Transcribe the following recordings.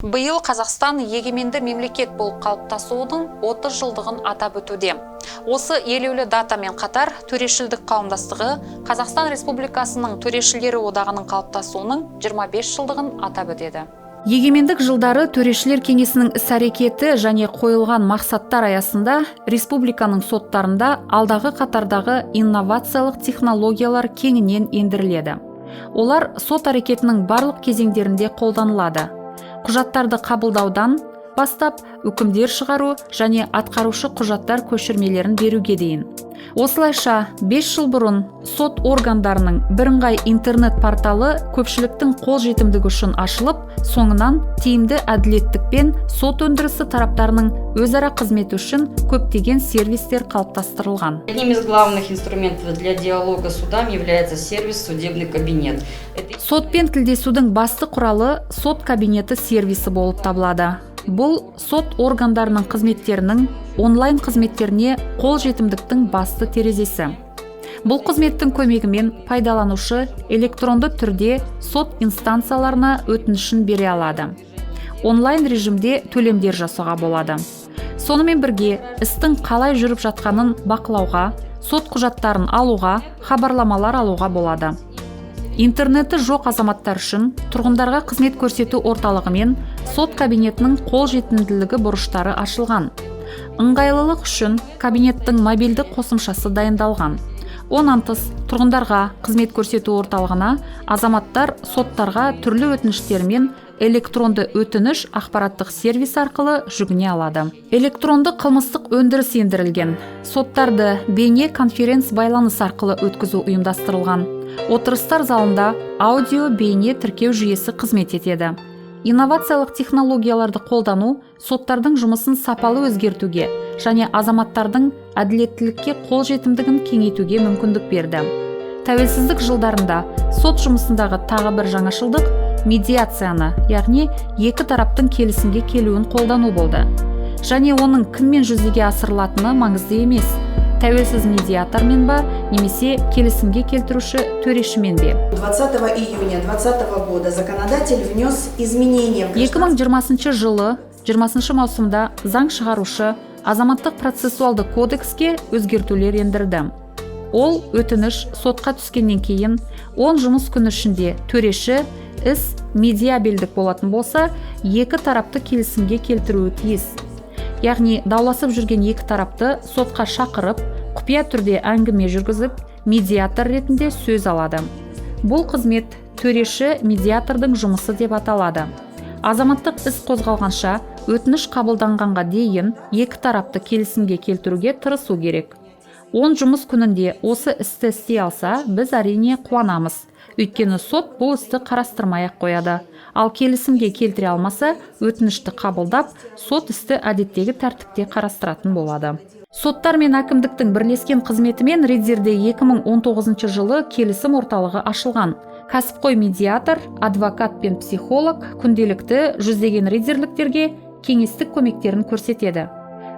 Биыл Қазақстан егеменді мемлекет болып қалыптасуының 30 жылдығын атап өтуде. Осы елеулі датамен қатар төрешілдік қауымдастығы Қазақстан Республикасының төрешілері одағының қалыптасуының 25 жылдығын атап өтеді. Егемендік жылдары төрешілер кеңесінің іс-әрекеті және қойылған мақсаттар аясында республиканың соттарында алдағы қатардағы инновациялық технологиялар кеңінен ендіріледі. Олар сот әрекетінің барлық кезеңдерінде қолданылады. Құжаттарды қабылдаудан бастап үкімдер шығару және атқарушы құжаттар көшірмелерін беруге дейін. Осылайша 5 жыл бұрын сот органдарының бірыңғай интернет порталы көпшіліктің қолжетімдігі үшін ашылып, соңынан тиімді әділеттік пен сот өндірісі тараптарының өзара қызметі үшін көптеген сервистер қалыптастырылған. Одним из главных инструментов для диалога с судами является сервис «Судебный кабинет». Сотпен тілдесудің басты құралы сот кабинеті сервисі болып табылады. Бұл сот органдарының қызметтерінің онлайн қызметтеріне қолжетімдіктің басты терезесі. Бұл қызметтің көмегімен пайдаланушы электронды түрде сот инстанцияларына өтінішін бере алады. Онлайн режимде төлемдер жасауға болады. Сонымен бірге істің қалай жүріп жатқанын бақылауға, сот құжаттарын алуға, хабарламалар алуға болады. Интернеті жоқ азаматтар үшін тұрғындарға қызмет көрсету орталығы мен сот кабинетінің қолжетімділігі бұрыштары ашылған. Ыңғайлылық үшін кабинеттің мобильді қосымшасы дайындалған. Онан тыс тұрғындарға қызмет көрсету орталығына азаматтар соттарға түрлі өтініштермен электронды өтініш ақпараттық сервис арқылы жүгіне алады. Электронды қылмыстық өндіріс ендірілген. Соттарды бейне конференц байланыс арқылы өткізу ұйымдастырылған. Отырыстар залында аудио бейне тіркеу жүйесі қызмет етеді. Инновациялық технологияларды қолдану соттардың жұмысын сапалы өзгертуге және азаматтардың әділеттілікке қолжетімдігін кеңейтуге мүмкіндік берді. Тәуелсіздік жылдарында сот жұмысындағы тағы бір жаңашылдық медиацияны, яғни екі тараптың келісімге келуін қолдану болды. Және оның кіммен жүзеге асырылатыны маңызды емес. Тәуелсіз медиатормен ба, немесе келісімге келтіруші төрешімен бе. 20 июня 2020 года законодатель внес изменения в 2020 жылы 20 маусымда заң шығарушы азаматтық процессуалды кодекске өзгертулер ендірді. Ол өтініш сотқа түскеннен кейін 10 жұмыс күні ішінде төреші іс медиабелдік болатын болса, екі тарапты келісімге келтіруі тиіс. Яғни дауласып жүрген екі тарапты сотқа шақырып, құпия түрде әңгіме жүргізіп, медиатор ретінде сөз алады. Бұл қызмет төреші медиатордың жұмысы деп аталады. Азаматтық іс қозғалғанша өтініш қабылданғанға дейін екі тарапты келісімге келтіруге тырысу керек. 10 жұмыс күнінде осы істі істей алса, біз әрине қуанамыз. Өйткені сот бұл істі қарастырмай-ақ қояды. Ал келісімге келтіре алмаса, өтінішті қабылдап, сот істі әдеттегі тәртіпте қарастыратын болады. Соттар мен әкімдіктің бірлескен қызметімен Ридзерде 2019 жылы келісім орталығы ашылған. Кәсіпқой медиатор, адвокат пен психолог күнделікті жүздеген ридзерліктерге кеңестік көмектерін көрсетеді.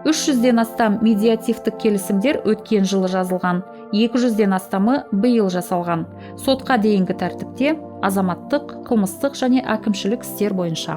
300-ден астам медиативтік келісімдер өткен жылы жазылған, 200-ден астамы биыл жасалған. Сотқа дейінгі тәртіпте азаматтық, қылмыстық және әкімшілік істер бойынша.